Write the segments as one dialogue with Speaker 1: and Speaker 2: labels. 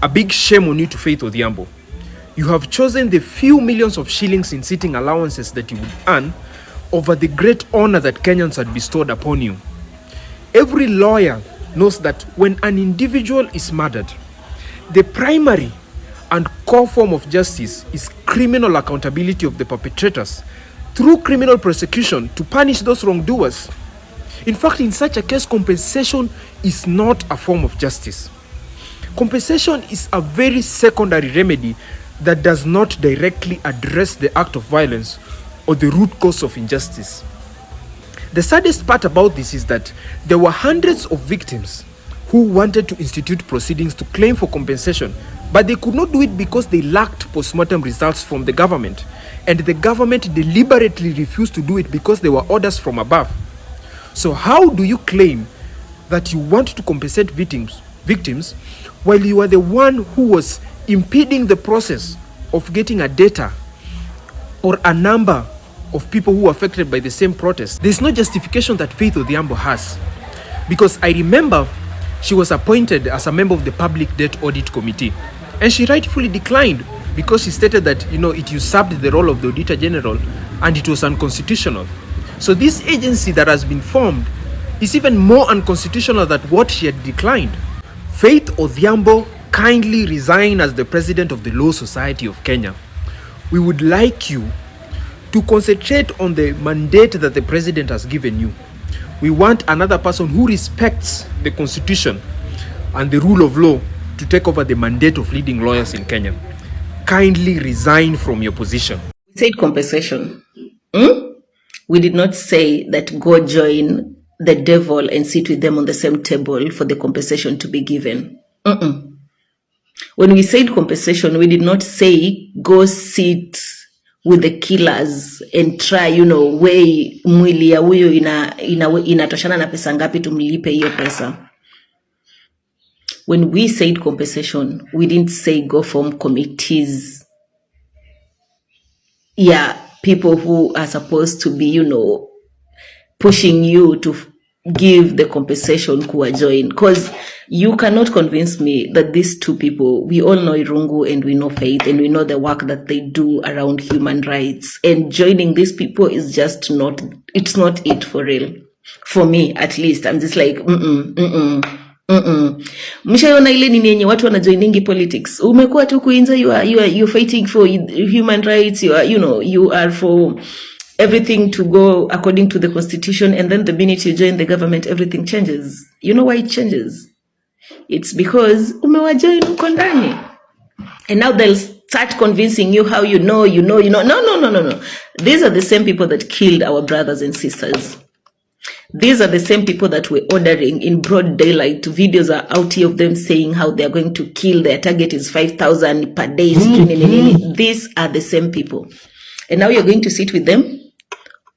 Speaker 1: a big shame on you to Faith Odhiambo. You have chosen the few millions of shillings in sitting allowances that you would earn over the great honor that Kenyans had bestowed upon you. Every lawyer knows that when an individual is murdered, the primary and core form of justice is criminal accountability of the perpetrators through criminal prosecution to punish those wrongdoers. In fact, in such a case, compensation is not a form of justice. Compensation is a very secondary remedy that does not directly address the act of violence or the root cause of injustice. The saddest part about this is that there were hundreds of victims who wanted to institute proceedings to claim for compensation, but they could not do it because they lacked postmortem results from the government, and the government deliberately refused to do it because there were orders from above. So how do you claim that you want to compensate victims while you are the one who was impeding the process of getting a data or a number of people who were affected by the same protest? There's no justification that Faith Odhiambo has, because I remember she was appointed as a member of the Public Debt Audit Committee, and she rightfully declined because she stated that, it usurped the role of the Auditor General and it was unconstitutional. So this agency that has been formed is even more unconstitutional than what she had declined. Faith Odhiambo, kindly resign as the President of the Law Society of Kenya. We would like you to concentrate on the mandate that the President has given you. We want another person who respects the Constitution and the rule of law to take over the mandate of leading lawyers in Kenya. Kindly resign from your position.
Speaker 2: We said compensation. We did not say that go join the devil and sit with them on the same table for the compensation to be given. When we said compensation, we did not say go sit with the killers and try, weigh mwili ya huyo inatoshana na pesa ngapi tumlipe hiyo pesa. When we said compensation, we didn't say go form committees. Yeah, people who are supposed to be, pushing you to give the compensation kuwa join. Because you cannot convince me that these two people, we all know Irungu and we know Faith and we know the work that they do around human rights. And joining these people is just it's not it for real. For me, at least. I'm just like, Mshaiona ile nini yenye watu wanajoiningi politics. Umekuwa tu kuinza, you are fighting for human rights, you are for everything to go according to the constitution, and then the minute you join the government, everything changes. You know why it changes? It's because umewajoin uko ndani. And now they'll start convincing you how you know. No. These are the same people that killed our brothers and sisters. These are the same people that were ordering in broad daylight. Videos are out here of them saying how they are going to kill. Their target is 5,000 per day. These are the same people. And now you're going to sit with them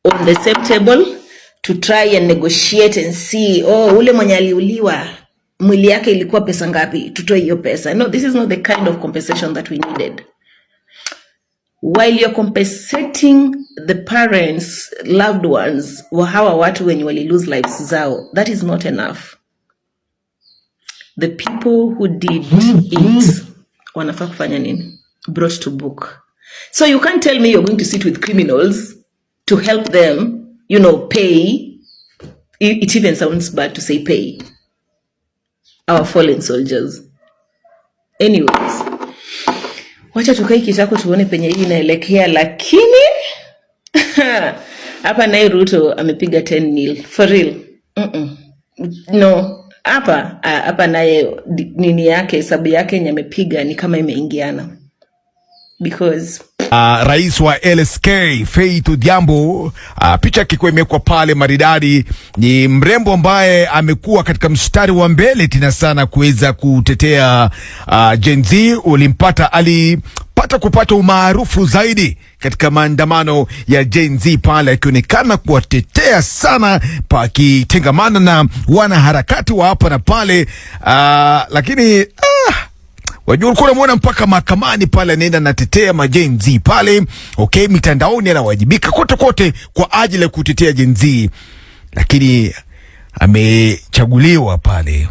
Speaker 2: on the same table to try and negotiate and see, ule mwenye aliuliwa mwili yake ilikuwa pesa ngapi, tutoe hiyo pesa. No, this is not the kind of compensation that we needed. While you're compensating the parents, loved ones, wa hawa watu wenye wali lose lives zao, that is not enough. The people who did it, wanafaa kufanya nini? Brought to book. So you can't tell me you're going to sit with criminals to help them, pay. It even sounds bad to say pay our fallen soldiers. Anyways, wacha tukai kitako tuone penye hii inaelekea, lakini hapa naye Ruto amepiga 10-0 for real. No, hapa naye nini yake, hesabu yake yenye amepiga ni kama imeingiana. Because
Speaker 3: rais wa LSK Faith Odhiambo, picha kiko imekwa pale maridadi. Ni mrembo ambaye amekuwa katika mstari wa mbele tena sana kuweza kutetea Genz. Alipata kupata umaarufu zaidi katika maandamano ya Genz pale, akionekana kuwatetea sana pakitengamana na wanaharakati wa hapa na pale, lakini wajua ulikuwa unamuona mpaka mahakamani pale anaenda natetea majenzi pale. Okay, mitandaoni anawajibika kote kwa ajili ya kutetea Genz. Lakini amechaguliwa pale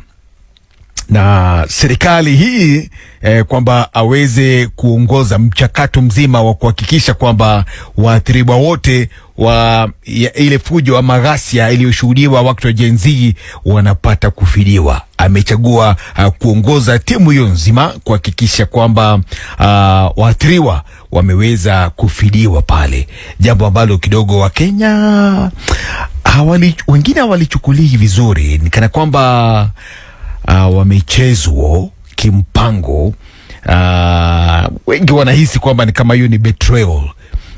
Speaker 3: na serikali hii kwamba aweze kuongoza mchakato mzima wa kuhakikisha kwamba waathiriwa wote wa ile fujo ama ghasia iliyoshuhudiwa wakati wa Genz wanapata kufidiwa. Amechagua kuongoza timu hiyo nzima kuhakikisha kwamba waathiriwa wameweza kufidiwa pale, jambo ambalo kidogo wa Kenya wengine hawalichukulii vizuri, ni kana kwamba wamechezwa kimpango. Wengi wanahisi kwamba ni kama hiyo ni betrayal,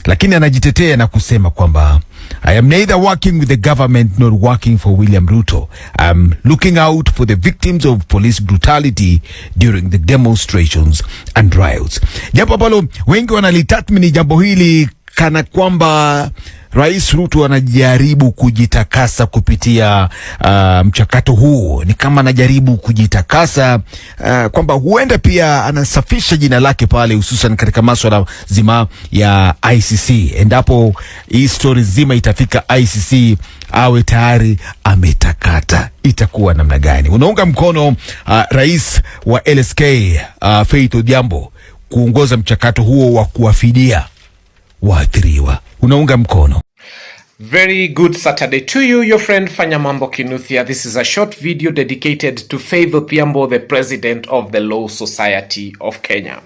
Speaker 3: lakini anajitetea na kusema kwamba I am neither working with the government nor working for William Ruto. I'm looking out for the victims of police brutality during the demonstrations and riots. Jambo ambalo wengi wanalitathmini jambo hili kana kwamba Rais Ruto anajaribu kujitakasa kupitia mchakato huu. Ni kama anajaribu kujitakasa kwamba huenda pia anasafisha jina lake pale, hususan katika masuala zima ya ICC. Endapo hii story zima itafika ICC, awe tayari ametakata. Itakuwa namna gani? Unaunga mkono rais wa LSK Faith Odhiambo kuongoza mchakato huo wa kuwafidia waathiriwa? Unaunga mkono?
Speaker 1: Very good Saturday to you, your friend Fanyamambo Kinuthia. This is a short video dedicated to Faith Odhiambo, the president of the Law Society of Kenya.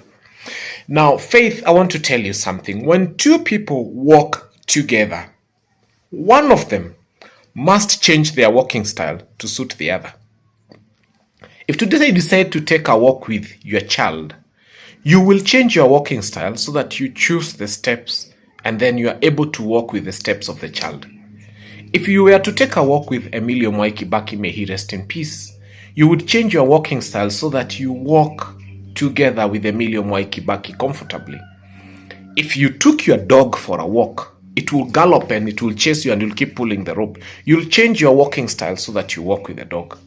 Speaker 1: Now, Faith, I want to tell you something. When two people walk together, one of them must change their walking style to suit the other. If today you decide to take a walk with your child, you will change your walking style so that you choose the steps and then you are able to walk with the steps of the child. If you were to take a walk with Emilio Mwai Kibaki, may he rest in peace, you would change your walking style so that you walk together with Emilio Mwai Kibaki comfortably. If you took your dog for a walk, it will gallop and it will chase you and you'll keep pulling the rope. You'll change your walking style so that you walk with the dog.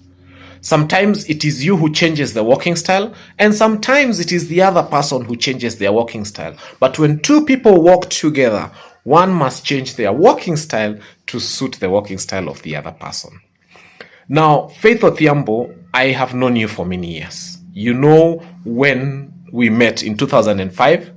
Speaker 1: Sometimes it is you who changes the walking style, and sometimes it is the other person who changes their walking style. But when two people walk together, one must change their walking style to suit the walking style of the other person. Now, Faith Odhiambo, I have known you for many years. You know, when we met in 2005,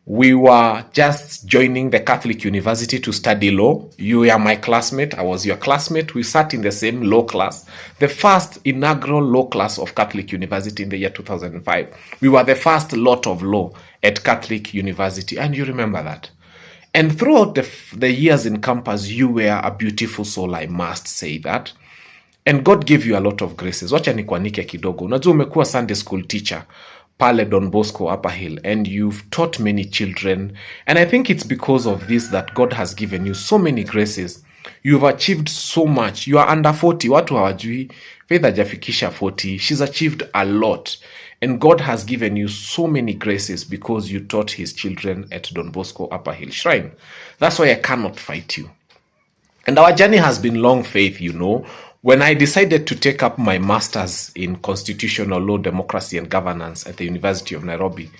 Speaker 1: we were just joining the Catholic University to study law. You were my classmate. I was your classmate. We sat in the same law class, the first inaugural law class of Catholic University in the year 2005. We were the first lot of law at Catholic University, and you remember that. And throughout the years in campus, you were a beautiful soul, I must say that. And God gave you a lot of graces. Wacha nikuanike kidogo. Unajua umekuwa Sunday school teacher pale Don Bosco Upper Hill, and you've taught many children, and I think it's because of this that God has given you so many graces. You've achieved so much. You are under 40. Watu hawajui Faith hajafikisha 40. She's achieved a lot, and God has given you so many graces because you taught his children at Don Bosco Upper Hill Shrine. That's why I cannot fight you. And our journey has been long, Faith, you know. When I decided to take up my master's in constitutional law, democracy and governance at the University of Nairobi,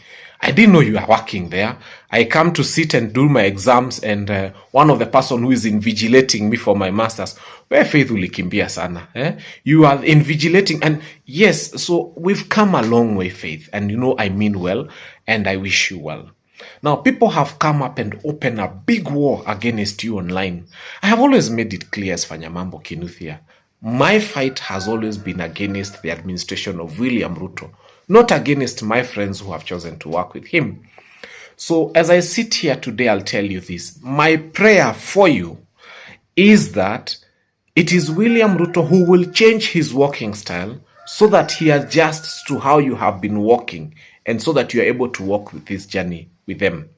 Speaker 1: I didn't know you were working there. I come to sit and do my exams, and one of the person who is invigilating me for my master's, where Faith ulikimbia sana. You are invigilating, and yes, so we've come a long way, Faith, and you know I mean well, and I wish you well. Now, people have come up and opened a big war against you online. I have always made it clear as Fanyamambo Kinuthia. My fight has always been against the administration of William Ruto, not against my friends who have chosen to work with him. So as I sit here today, I'll tell you this. My prayer for you is that it is William Ruto who will change his walking style so that he adjusts to how you have been walking and so that you are able to walk with this journey with them.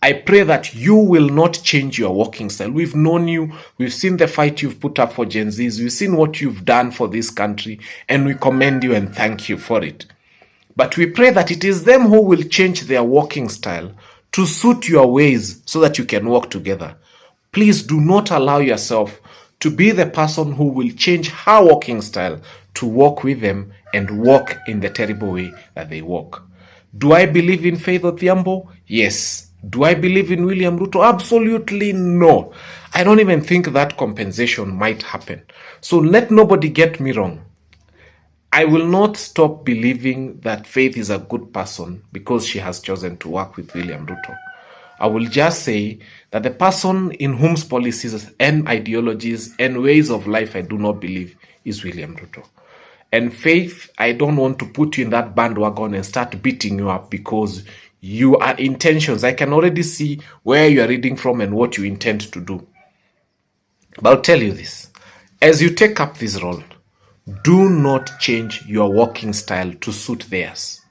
Speaker 1: I pray that you will not change your walking style. We've known you. We've seen the fight you've put up for Genz. We've seen what you've done for this country, and we commend you and thank you for it. But we pray that it is them who will change their walking style to suit your ways so that you can walk together. Please do not allow yourself to be the person who will change her walking style to walk with them and walk in the terrible way that they walk. Do I believe in Faith Odhiambo? Yes. Do I believe in William Ruto? Absolutely no. I don't even think that compensation might happen. So let nobody get me wrong. I will not stop believing that Faith is a good person because she has chosen to work with William Ruto. I will just say that the person in whose policies and ideologies and ways of life I do not believe is William Ruto. And Faith, I don't want to put you in that bandwagon and start beating you up because your intentions, I can already see where you are reading from and what you intend to do. But I'll tell you this, as you take up this role, do not change your walking style to suit theirs.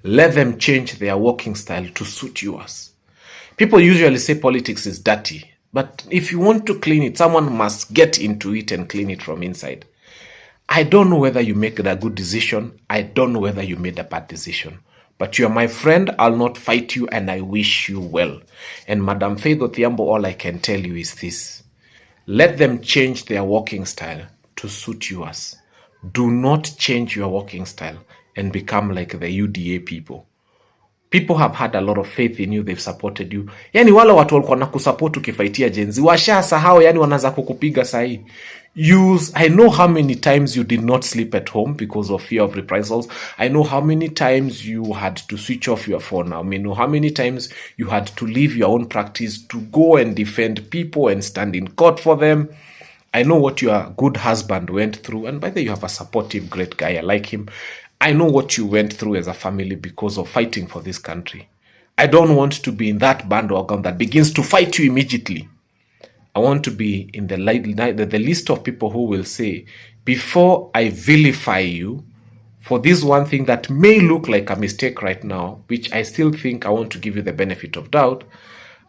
Speaker 1: Let them change their walking style to suit yours. People usually say politics is dirty, but if you want to clean it, someone must get into it and clean it from inside. I don't know whether you make a good decision. I don't know whether you made a bad decision. But you are my friend. I'll not fight you and I wish you well. And Madam Faith Odhiambo, all I can tell you is this. Let them change their walking style to suit yours. Do not change your walking style and become like the UDA people. People have had a lot of faith in you, they've supported you. Yani wale watu walikuwa na kusupport ukifaitia Genz, washasahau, yani wanaanza kukupiga sahi. I know how many times you did not sleep at home because of fear of reprisals. I know how many times you had to switch off your phone. I know how many times you had to leave your own practice to go and defend people and stand in court for them. I know what your good husband went through. And by the way, you have a supportive, great guy. I like him. I know what you went through as a family because of fighting for this country. I don't want to be in that bandwagon that begins to fight you immediately. I want to be in the list of people who will say, before I vilify you for this one thing that may look like a mistake right now, which I still think I want to give you the benefit of doubt,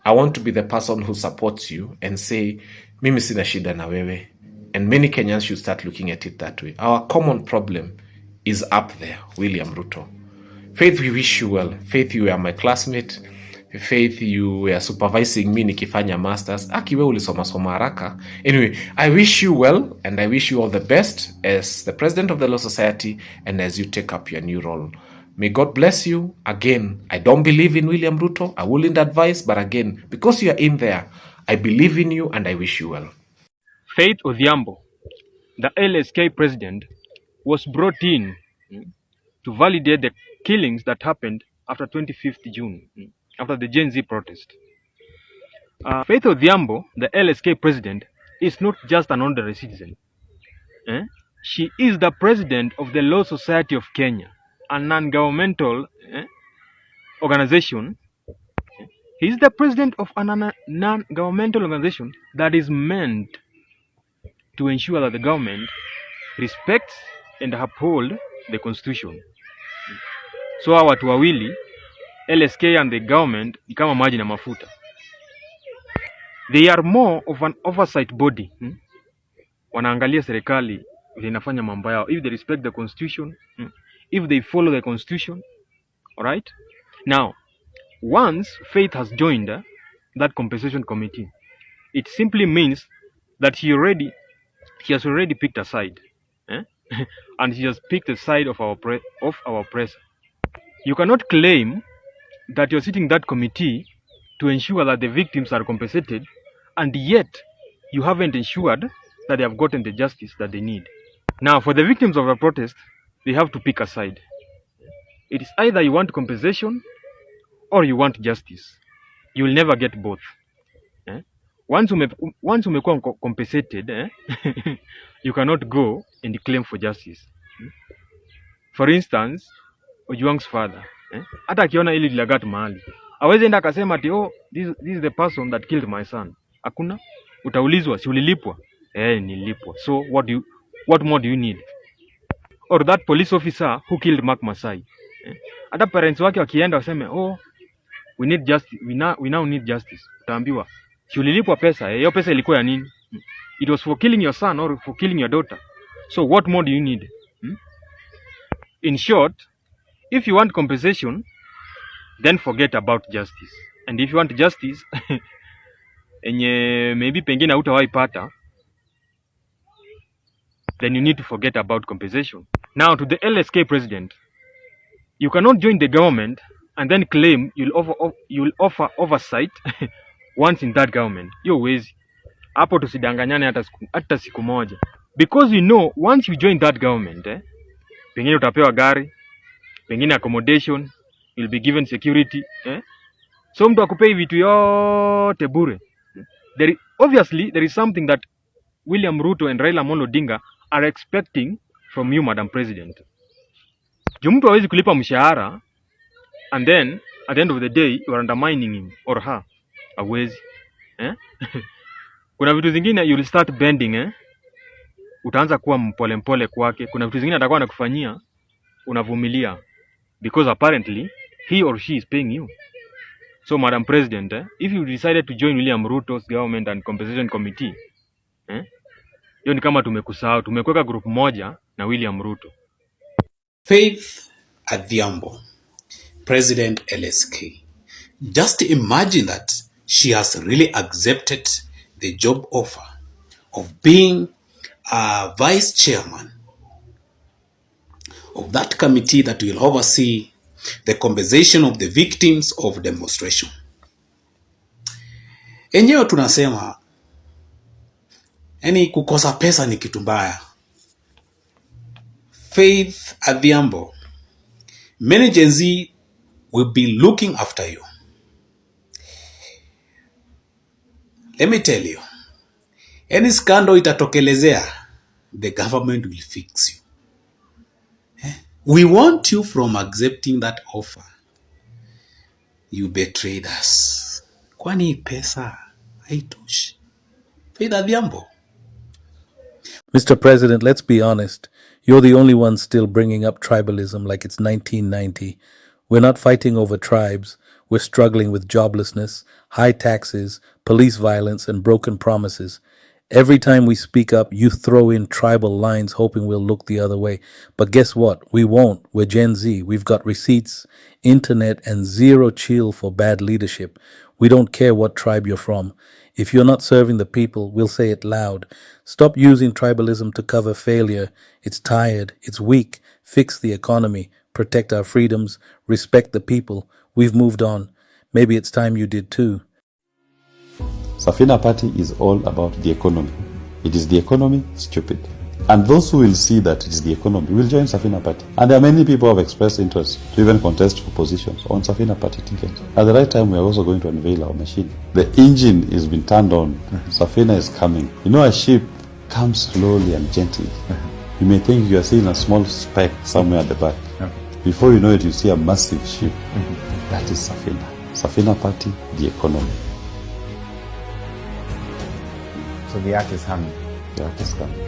Speaker 1: I want to be the person who supports you and say, mimi sina shida na wewe. And many Kenyans should start looking at it that way. Our common problem is up there, William Ruto. Faith, we wish you well. Faith, you are my classmate. Faith, you were supervising me nikifanya masters. Aki, we ulisoma soma haraka. Anyway, I wish you well and I wish you all the best as the president of the Law Society and as you take up your new role. May God bless you. Again, I don't believe in William Ruto. I wouldn't advise, but again, because you are in there, I believe in you and I wish you well.
Speaker 4: Faith Odhiambo, the LSK president, was brought in to validate the killings that happened after 25th June, after the Gen Z protest. Faith Odhiambo, the LSK president, is not just an ordinary citizen. She is the president of the Law Society of Kenya, a non-governmental organization. He is the president of a non-governmental organization that is meant to ensure that the government respects and uphold the constitution. So hawa watu wawili, LSK and the government, ni kama maji na mafuta. They are more of an oversight body. Wanaangalia serikali vile inafanya mambo yao, if they respect the constitution, if they follow the constitution. All right? Now, once Faith has joined that compensation committee, it simply means that she has already picked a side. And she has picked the side of our oppressor. You cannot claim that you're sitting that committee to ensure that the victims are compensated, and yet you haven't ensured that they have gotten the justice that they need. Now, for the victims of the protest, they have to pick a side. It is either you want compensation or you want justice. You will never get both. Once umekuwa compensated, you cannot go and claim for justice. For instance, Ojwang's father, hata akiona ili lilagat mahali, hawezi enda akasema ati this is the person that killed my son. Hakuna. Utaulizwa, si ulilipwa? Nilipwa. So what more do you need? Or that police officer who killed Mark Masai, hata parents wake wakienda waseme, we need justice, we now need justice. Utaambiwa, si ulilipwa pesa? Hiyo pesa ilikuwa ya nini? It was for killing your son or for killing your daughter. So what more do you need? In short, if you want compensation, then forget about justice. And if you want justice, enye maybe pengine hautawahi pata, then you need to forget about compensation. Now, to the LSK president, you cannot join the government and then claim you'll offer oversight once in that government. Yo wezi. Hapo tusidanganyane hata siku moja. Because you know, once you join that government, pengine utapewa gari, pengine accommodation, you'll be given security. So mtu akupei vitu yote bure. Obviously there is something that William Ruto and Raila Amolo Odinga are expecting from you, Madam President. Juu mtu hawezi kulipa mshahara and then at the end of the day you are undermining him or her. Hawezi. Kuna vitu zingine you'll start bending, utaanza kuwa mpole kwake. Kuna vitu zingine atakuwa anakufanyia unavumilia because apparently he or she is paying you. So Madam President, if you decided to join William Ruto's government and compensation committee, hiyo ni kama tumekusahau, tumekuweka group moja na William Ruto.
Speaker 5: Faith Odhiambo, President LSK. Just imagine that she has really accepted the job offer of being a vice chairman of that committee that will oversee the compensation of the victims of demonstration. Enyewe tunasema kukosa pesa ni kitu mbaya. Faith Odhiambo, many Genz will be looking after you. Let me tell you, any scandal itatokelezea, the government will fix you. We want you from accepting that offer. You betrayed us. Kwani pesa haitoshi? Faith Odhiambo.
Speaker 6: Mr. President, let's be honest. You're the only one still bringing up tribalism like it's 1990. We're not fighting over tribes. We're struggling with joblessness, high taxes, police violence, and broken promises. Every time we speak up, you throw in tribal lines hoping we'll look the other way. But guess what? We won't. We're Gen Z. We've got receipts, internet, and zero chill for bad leadership. We don't care what tribe you're from. If you're not serving the people, we'll say it loud. Stop using tribalism to cover failure. It's tired. It's weak. Fix the economy. Protect our freedoms. Respect the people. We've moved on. Maybe it's time you did too.
Speaker 7: Safina Party is all about the economy. It is the economy, stupid. And those who will see that it is the economy will join Safina Party. And there are many people who have expressed interest to even contest for positions on Safina Party tickets. At the right time, we are also going to unveil our machine. The engine has been turned on. Safina is coming. You know, a ship comes slowly and gently. You may think you are seeing a small speck somewhere at the back. Before you know it, you see a massive ship. That is Safina. Safina Party, the economy.
Speaker 8: So the act is coming.
Speaker 7: The act is coming.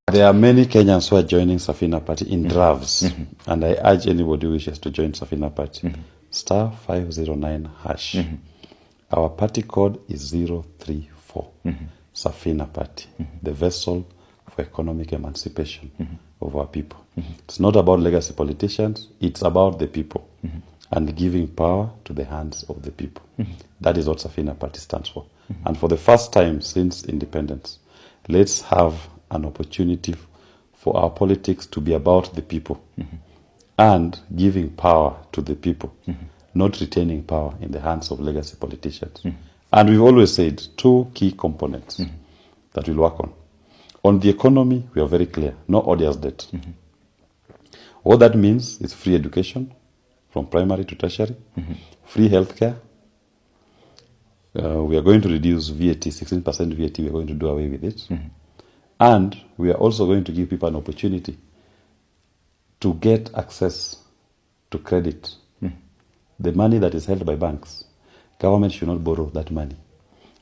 Speaker 7: There are many Kenyans who are joining Safina Party in drafts, and I urge anybody who wishes to join Safina Party. Star 509 hash. Our party code is 034. Safina Party, the vessel for economic emancipation of our people. It's not about legacy politicians, it's about the people. And giving power to the hands of the people. That is what Safina Party stands for. And for the first time since independence, let's have an opportunity for our politics to be about the people and giving power to the people, not retaining power in the hands of legacy politicians. And we've always said two key components that we'll work on. On the economy, we are very clear, no odious debt. What that means is free education, from primary to tertiary, free healthcare. We are going to reduce VAT, 16% VAT, we are going to do away with it. And we are also going to give people an opportunity to get access to credit. The money that is held by banks, government should not borrow that money.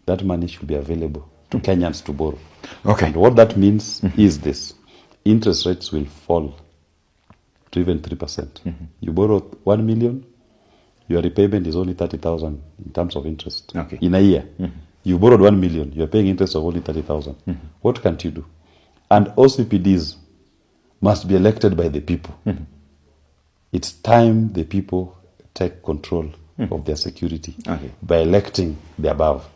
Speaker 7: That money should be available to Kenyans to borrow.
Speaker 8: Okay.
Speaker 7: And what that means is this. Interest rates will fall to even 3%. You borrow 1 million, your repayment is only 30,000 in terms of interest.
Speaker 8: Okay.
Speaker 7: In a year. You borrowed 1 million, you are paying interest of only 30,000. What can't you do? And OCPDs must be elected by the people. It's time the people take control of their security by electing the above.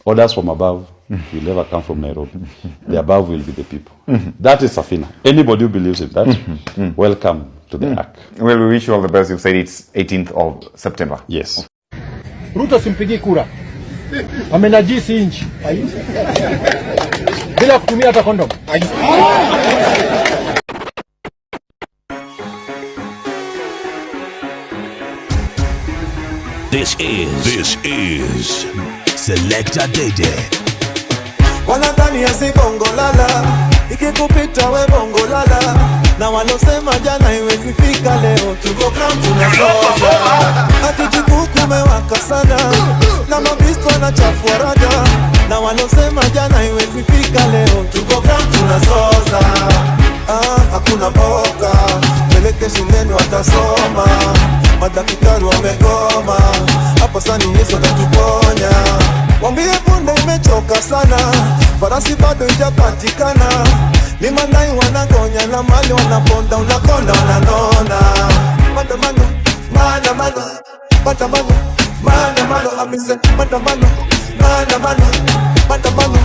Speaker 7: Orders from above will never come from Nairobi. The above will be the people. That is Safina. Anybody who believes in that, welcome to the ark.
Speaker 8: Well, we wish you all the best. You've said it's 18th of September.
Speaker 7: Yes.
Speaker 9: Ruto simpigi kura. amenajisi inchi bila kutumia hata kondom.
Speaker 10: This is Selector Dede.
Speaker 11: Wanadhani ya si bongo lala, ikikupita we bongo lala, na walosema jana iwezi fika leo, tuko ground tunasoza. Hatujikuku mewaka sana, na mabisto na chafua rada, na walosema jana iwezi fika leo, tuko ground tunasoza. Hakuna boka, peleke shuleni watasoma, madaktari wamegoma, hapa sani Yesu atatuponya. Wambie punde imechoka sana, farasi bado ijapatikana, ni mandai wanagonya na mali wanaponda, unakonda wananona. Maandamano, maandamano, maandamano, maandamano, amise maandamano, maandamano, maandamano,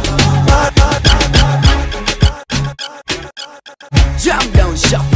Speaker 10: Jam down, shuffle.